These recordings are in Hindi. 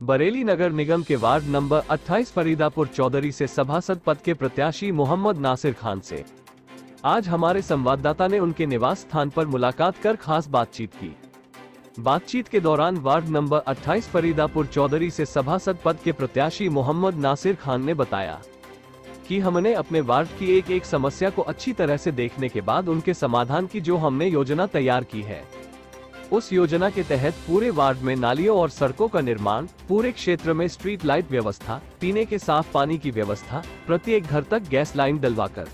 बरेली नगर निगम के वार्ड नंबर 28 फरीदापुर चौधरी से सभासद पद के प्रत्याशी मोहम्मद नासिर खान से आज हमारे संवाददाता ने उनके निवास स्थान पर मुलाकात कर खास बातचीत की। बातचीत के दौरान वार्ड नंबर 28 फरीदापुर चौधरी से सभासद पद के प्रत्याशी मोहम्मद नासिर खान ने बताया कि हमने अपने वार्ड की एक समस्या को अच्छी तरह से देखने के बाद उनके समाधान की जो हमने योजना तैयार की है, उस योजना के तहत पूरे वार्ड में नालियों और सड़कों का निर्माण, पूरे क्षेत्र में स्ट्रीट लाइट व्यवस्था, पीने के साफ पानी की व्यवस्था, प्रत्येक घर तक गैस लाइन डलवाकर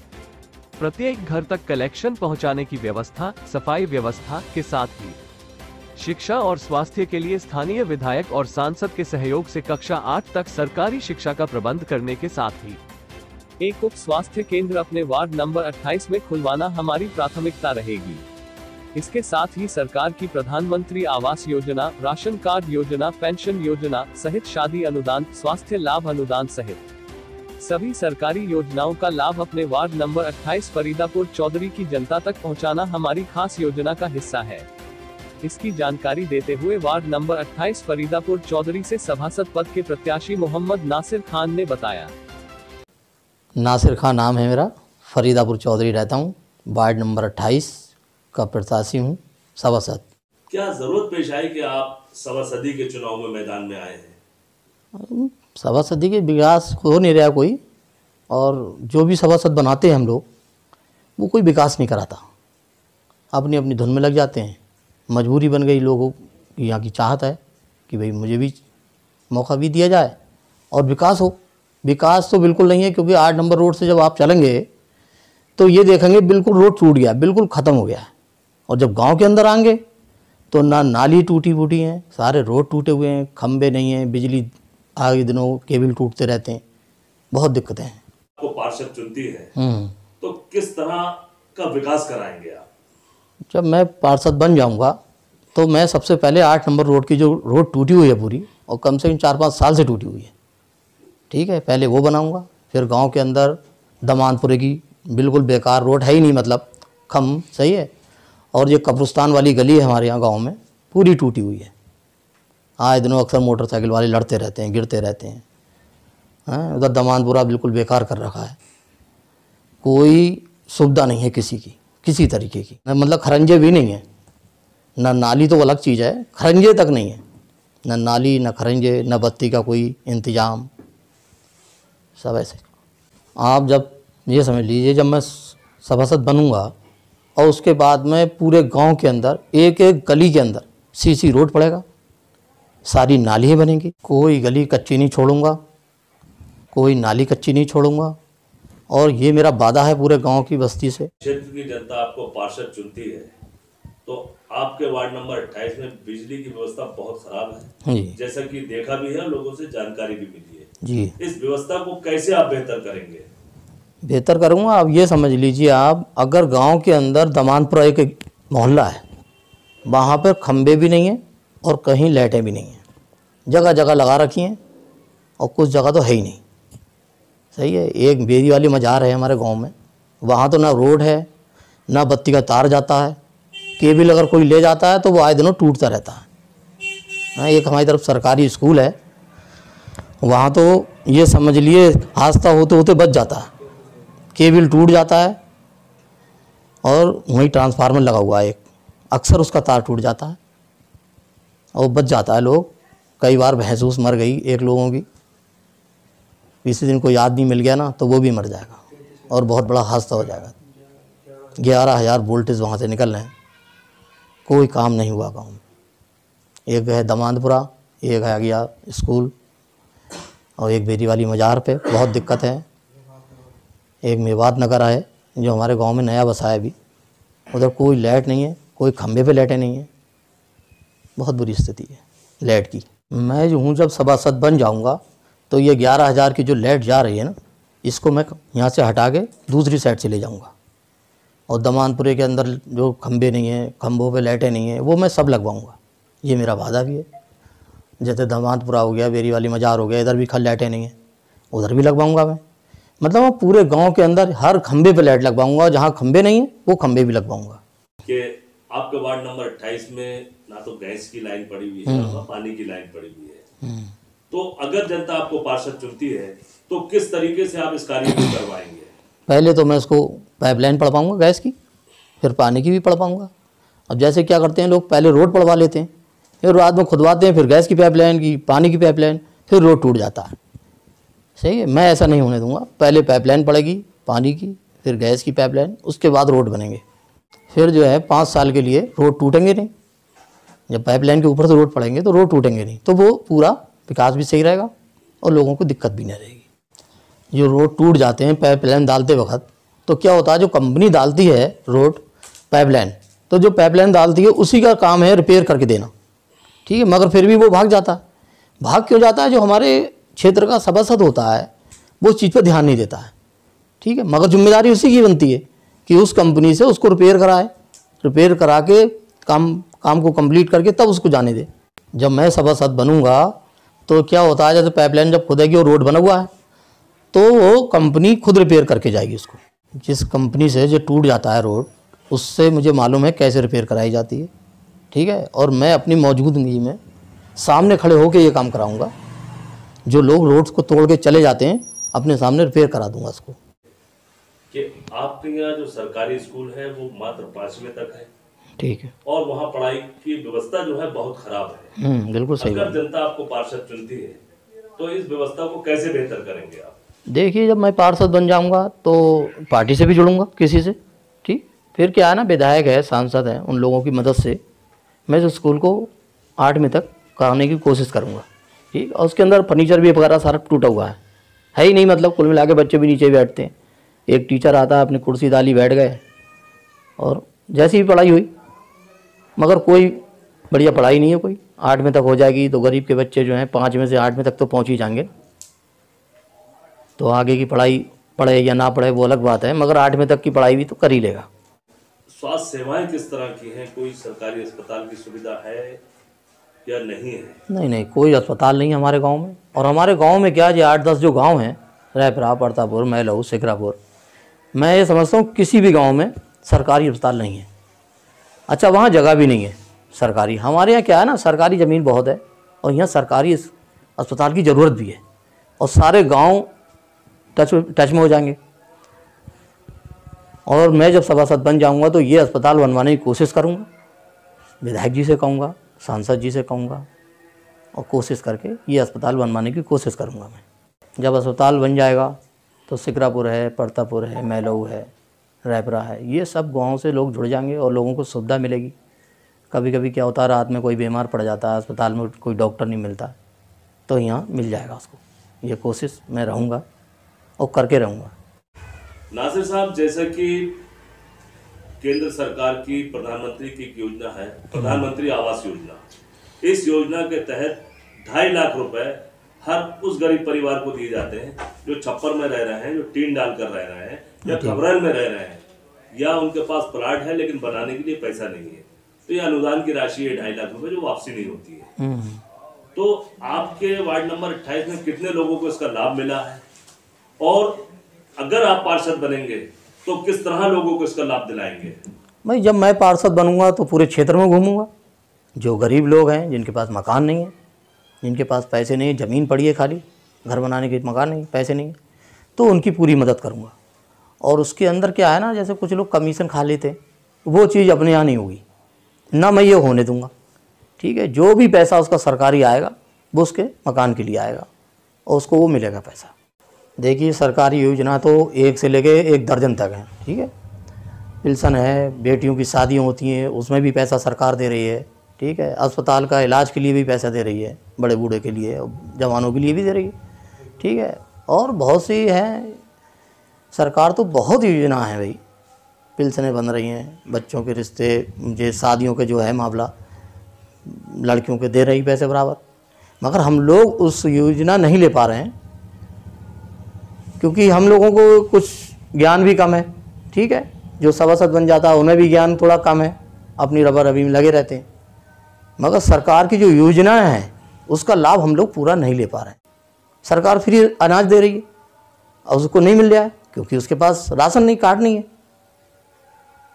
प्रत्येक घर तक कलेक्शन पहुंचाने की व्यवस्था, सफाई व्यवस्था के साथ ही शिक्षा और स्वास्थ्य के लिए स्थानीय विधायक और सांसद के सहयोग से कक्षा 8 तक सरकारी शिक्षा का प्रबंध करने के साथ ही एक उप स्वास्थ्य केंद्र अपने वार्ड नंबर 28 में खुलवाना हमारी प्राथमिकता रहेगी। इसके साथ ही सरकार की प्रधानमंत्री आवास योजना, राशन कार्ड योजना, पेंशन योजना सहित शादी अनुदान, स्वास्थ्य लाभ अनुदान सहित सभी सरकारी योजनाओं का लाभ अपने वार्ड नंबर 28 फरीदापुर चौधरी की जनता तक पहुंचाना हमारी खास योजना का हिस्सा है। इसकी जानकारी देते हुए वार्ड नंबर 28 फरीदापुर चौधरी से सभासद पद के प्रत्याशी मोहम्मद नासिर खान ने बताया। नासिर खान नाम है मेरा, फरीदापुर चौधरी रहता हूँ, वार्ड नंबर 28 का प्रत्याशी हूँ, सभासद। क्या जरूरत पेश आई कि आप सभासदी के चुनाव में मैदान में आए हैं? सभासदी के विकास हो नहीं रहा कोई, और जो भी सभासद बनाते हैं हम लोग, वो कोई विकास नहीं कराता, अपनी अपनी धुन में लग जाते हैं। मजबूरी बन गई लोगों की, यहाँ की चाहत है कि भाई मुझे भी मौका भी दिया जाए और विकास हो। विकास तो बिल्कुल नहीं है, क्योंकि 8 नंबर रोड से जब आप चलेंगे तो ये देखेंगे बिल्कुल रोड टूट गया, बिल्कुल ख़त्म हो गया है। और जब गांव के अंदर आएंगे तो ना नाली टूटी फूटी हैं, सारे रोड टूटे हुए हैं, खंबे नहीं हैं, बिजली आगे दिनों केबल टूटते रहते हैं, बहुत दिक्कतें हैं। आपको पार्षद चुनती है तो किस तरह का विकास कराएंगे आप? जब मैं पार्षद बन जाऊंगा तो मैं सबसे पहले 8 नंबर रोड की जो रोड टूटी हुई है पूरी, और कम से कम 4-5 साल से टूटी हुई है, ठीक है, पहले वो बनाऊंगा। फिर गांव के अंदर दमानपुरे की बिल्कुल बेकार रोड है ही नहीं, मतलब खम सही है। और ये कब्रिस्तान वाली गली है हमारे यहाँ गांव में, पूरी टूटी हुई है। आए दिनों अक्सर मोटरसाइकिल वाले लड़ते रहते हैं, गिरते रहते हैं। उधर दमानपुरा बिल्कुल बेकार कर रखा है, कोई सुविधा नहीं है किसी की, किसी तरीके की, मतलब खरंजे भी नहीं है, ना नाली तो अलग चीज़ है, खरंजे तक नहीं है, ना नाली, ना खरंजे, ना बत्ती का कोई इंतज़ाम, सब ऐसे। आप जब ये समझ लीजिए, जब मैं सभासद बनूंगा और उसके बाद में पूरे गांव के अंदर एक एक गली के अंदर सीसी रोड पड़ेगा, सारी नालियाँ बनेंगी, कोई गली कच्ची नहीं छोड़ूंगा, कोई नाली कच्ची नहीं छोड़ूंगा, और ये मेरा वादा है पूरे गांव की बस्ती से। क्षेत्र की जनता आपको पार्षद चुनती है तो आपके वार्ड नंबर 28 में बिजली की व्यवस्था बहुत खराब है जी, जैसा कि देखा भी है, लोगों से जानकारी भी मिली है जी। इस व्यवस्था को कैसे आप बेहतर करेंगे? बेहतर करूँगा, आप ये समझ लीजिए, आप अगर गांव के अंदर दमानपुरा एक मोहल्ला है, वहाँ पर खंबे भी नहीं हैं और कहीं लाइटें भी नहीं हैं, जगह जगह लगा रखी हैं और कुछ जगह तो है ही नहीं, सही है। एक बेरी वाली मजार है हमारे गांव में, वहाँ तो ना रोड है, ना बत्ती का तार जाता है, केबल अगर कोई ले जाता है तो वो आए दिनों टूटता रहता है। एक हमारी तरफ सरकारी स्कूल है, वहाँ तो ये समझ लिए आस्था होते होते बच जाता है, केबल टूट जाता है और वहीं ट्रांसफार्मर लगा हुआ है एक, अक्सर उसका तार टूट जाता है और बच जाता है। लोग कई बार भैंसूस मर गई एक लोगों की, किसी दिन कोई आदमी मिल गया ना तो वो भी मर जाएगा और बहुत बड़ा हादसा हो जाएगा। 11,000 वोल्टेज वहाँ से निकल रहे हैं, कोई काम नहीं हुआ गाँव में। एक है दमानपुरा, एक है गया स्कूल, और एक बेरी वाली मजार पे बहुत दिक्कत है। एक मेवात नगर है जो हमारे गांव में नया बसा है अभी, उधर कोई लाइट नहीं है, कोई खंबे पे लाइटें नहीं है, बहुत बुरी स्थिति है लाइट की। मैं जो हूँ जब सभासद बन जाऊँगा तो ये 11,000 की जो लाइट जा रही है ना, इसको मैं यहाँ से हटा के दूसरी साइड से ले जाऊँगा, और दमानपुरे के अंदर जो खंबे नहीं हैं, खंभों पे लाइटें नहीं हैं, वो मैं सब लगवाऊँगा, ये मेरा वादा भी है। जैसे दमानपुरा हो गया, बेरी वाली मजार हो गया, इधर भी खल लाइटें नहीं हैं, उधर भी लगवाऊँगा मैं, मतलब मैं पूरे गांव के अंदर हर खंबे पे लाइट लगवाऊंगा, जहाँ खंबे नहीं है वो खंबे भी लगवाऊंगा। कि आपके वार्ड नंबर 28 में ना तो गैस की लाइन पड़ी हुई है, ना पानी की लाइन पड़ी हुई है, तो अगर जनता आपको पार्षद चुनती है तो किस तरीके से आप इस कार्य को करवाएंगे? पहले तो मैं उसको पाइपलाइन पढ़वाऊँगा गैस की, फिर पानी की भी पढ़वाऊँगा। अब जैसे क्या करते हैं लोग, पहले रोड पढ़वा लेते हैं, फिर बाद में खुदवाते हैं, फिर गैस की पाइपलाइन की, पानी की पाइपलाइन, फिर रोड टूट जाता है। सही है, मैं ऐसा नहीं होने दूंगा। पहले पाइपलाइन पड़ेगी पानी की, फिर गैस की पाइपलाइन, उसके बाद रोड बनेंगे। फिर जो है 5 साल के लिए रोड टूटेंगे नहीं। जब पाइपलाइन के ऊपर से रोड पड़ेंगे तो रोड टूटेंगे नहीं, तो वो पूरा विकास भी सही रहेगा और लोगों को दिक्कत भी नहीं रहेगी। जो रोड टूट जाते हैं पाइपलाइन डालते वक्त, तो क्या होता है, जो कंपनी डालती है रोड पाइपलाइन, तो जो पाइपलाइन डालती है उसी का काम है रिपेयर करके देना, ठीक है। मगर फिर भी वो भाग जाता है। भाग क्यों जाता है? जो हमारे क्षेत्र का सभासद होता है वो उस चीज़ पर ध्यान नहीं देता है, ठीक है। मगर जिम्मेदारी उसी की बनती है कि उस कंपनी से उसको रिपेयर कराए, रिपेयर करा के काम को कंप्लीट करके तब उसको जाने दे। जब मैं सभासद बनूंगा तो क्या होता है, जैसे पाइपलाइन जब खुदेगी और रोड बना हुआ है तो वो कंपनी खुद रिपेयर करके जाएगी उसको। जिस कंपनी से जो टूट जाता है रोड, उससे मुझे मालूम है कैसे रिपेयर कराई जाती है, ठीक है। और मैं अपनी मौजूदगी में सामने खड़े होकर ये काम कराऊंगा। जो लोग रोड्स को तोड़ के चले जाते हैं, अपने सामने रिपेयर करा दूंगा उसको। कि आपके यहाँ जो सरकारी स्कूल है वो मात्र 5वीं तक है, ठीक है, और वहाँ पढ़ाई की व्यवस्था जो है बहुत खराब है। बिल्कुल सही अगर बात। जनता आपको पार्षद चुनती है तो इस व्यवस्था को कैसे बेहतर करेंगे आप? देखिए, जब मैं पार्षद बन जाऊंगा तो पार्टी से भी जुड़ूंगा किसी से, ठीक। फिर क्या है ना, विधायक है, सांसद हैं, उन लोगों की मदद से मैं इस स्कूल को 8वीं तक कराने की कोशिश करूंगा, ठीक। और उसके अंदर फर्नीचर भी वगैरह सारा टूटा हुआ है ही नहीं, मतलब कुल मिला के बच्चे भी नीचे बैठते हैं। एक टीचर आता है, अपनी कुर्सी डाली बैठ गए, और जैसी भी पढ़ाई हुई, मगर कोई बढ़िया पढ़ाई नहीं है कोई। 8वीं तक हो जाएगी तो गरीब के बच्चे जो हैं 5वीं से 8वीं तक तो पहुँच ही जाएंगे। तो आगे की पढ़ाई पढ़े या ना पढ़े वो अलग बात है, मगर 8वीं तक की पढ़ाई भी तो कर ही लेगा। स्वास्थ्य सेवाएं किस तरह की हैं? कोई सरकारी अस्पताल की सुविधा है या नहीं है? नहीं, कोई अस्पताल नहीं है हमारे गांव में। और हमारे गांव में क्या, जो 8-10 जो गांव हैं, रायपुरा, परतापुर, मैलऊ, सिकरापुर, मैं ये समझता हूँ किसी भी गांव में सरकारी अस्पताल नहीं है। अच्छा, वहाँ जगह भी नहीं है सरकारी। हमारे यहाँ क्या है ना, सरकारी ज़मीन बहुत है और यहाँ सरकारी अस्पताल की ज़रूरत भी है, और सारे गांव टच में हो जाएंगे। और मैं जब सभासद बन जाऊंगा तो ये अस्पताल बनवाने की कोशिश करूंगा। विधायक जी से कहूँगा, सांसद जी से कहूँगा, और कोशिश करके ये अस्पताल बनवाने की कोशिश करूंगा मैं। जब अस्पताल बन जाएगा तो सिकरापुर है, परतापुर है, मैलऊ है, रायपुरा है, ये सब गाँव से लोग जुड़ जाएंगे और लोगों को सुविधा मिलेगी। कभी कभी क्या होता है, रात में कोई बीमार पड़ जाता है, अस्पताल में कोई डॉक्टर नहीं मिलता, तो यहाँ मिल जाएगा उसको। ये कोशिश मैं रहूँगा और करके रहूँगा। नासिर साहब, जैसे कि केंद्र सरकार की प्रधानमंत्री की एक योजना है, प्रधानमंत्री आवास योजना। इस योजना के तहत 2.5 लाख रुपए हर उस गरीब परिवार को दिए जाते हैं जो छप्पर में रह रहे हैं, जो टीन डालकर रह रहे हैं, या कब्रन में रह रहे हैं, या उनके पास प्लाट है लेकिन बनाने के लिए पैसा नहीं है। तो ये अनुदान की राशि है 2.5 लाख रुपए, जो वापसी नहीं होती है। तो आपके वार्ड नंबर 28 में कितने लोगों को इसका लाभ मिला है, और अगर आप पार्षद बनेंगे तो किस तरह लोगों को इसका लाभ दिलाएंगे? भाई, जब मैं पार्षद बनूंगा तो पूरे क्षेत्र में घूमूंगा। जो गरीब लोग हैं, जिनके पास मकान नहीं है, जिनके पास पैसे नहीं है, ज़मीन पड़ी है खाली, घर बनाने के मकान नहीं, पैसे नहीं है, तो उनकी पूरी मदद करूंगा। और उसके अंदर क्या है ना, जैसे कुछ लोग कमीशन खा लेते हैं, वो चीज़ अपने यहाँ नहीं होगी ना, मैं ये होने दूंगा, ठीक है। जो भी पैसा उसका सरकारी आएगा वो उसके मकान के लिए आएगा और उसको वो मिलेगा पैसा। देखिए, सरकारी योजना तो 1 से लेके 1 दर्जन तक है, ठीक है। पेंशन है, बेटियों की शादियाँ होती हैं, उसमें भी पैसा सरकार दे रही है, ठीक है। अस्पताल का इलाज के लिए भी पैसा दे रही है, बड़े बूढ़े के लिए, जवानों के लिए भी दे रही है, ठीक है। और बहुत सी हैं, सरकार तो बहुत योजना है भाई। पेंशनें बन रही हैं, बच्चों के रिश्ते, जो शादियों के जो है मामला, लड़कियों के दे रही पैसे बराबर। मगर हम लोग उस योजना नहीं ले पा रहे हैं क्योंकि हम लोगों को कुछ ज्ञान भी कम है, ठीक है। जो सभासद बन जाता है उन्हें भी ज्ञान थोड़ा कम है, अपनी रबा-रबी में लगे रहते हैं। मगर सरकार की जो योजनाएं हैं उसका लाभ हम लोग पूरा नहीं ले पा रहे हैं। सरकार फ्री अनाज दे रही है और उसको नहीं मिल रहा है क्योंकि उसके पास राशन नहीं, कार्ड नहीं है।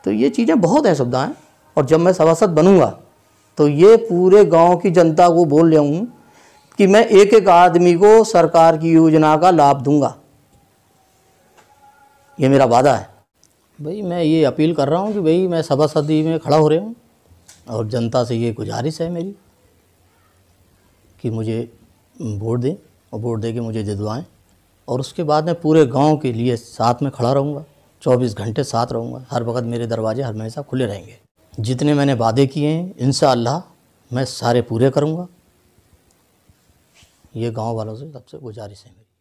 तो ये चीज़ें बहुत हैं, सुविधाएँ। और जब मैं सभासद बनूंगा तो ये पूरे गांव की जनता को बोल रहा हूँ कि मैं एक एक आदमी को सरकार की योजना का लाभ दूंगा, ये मेरा वादा है। भाई मैं ये अपील कर रहा हूँ कि भाई मैं सभासदी में खड़ा हो रहा हूँ और जनता से ये गुजारिश है मेरी कि मुझे वोट दें और वोट दे के मुझे दिलवाएं, और उसके बाद मैं पूरे गांव के लिए साथ में खड़ा रहूँगा, 24 घंटे साथ रहूँगा, हर वक्त मेरे दरवाजे हमेशा खुले रहेंगे। जितने मैंने वादे किए हैं इंशाअल्लाह मैं सारे पूरे करूँगा। ये गांव वालों से सबसे गुजारिश है मेरी।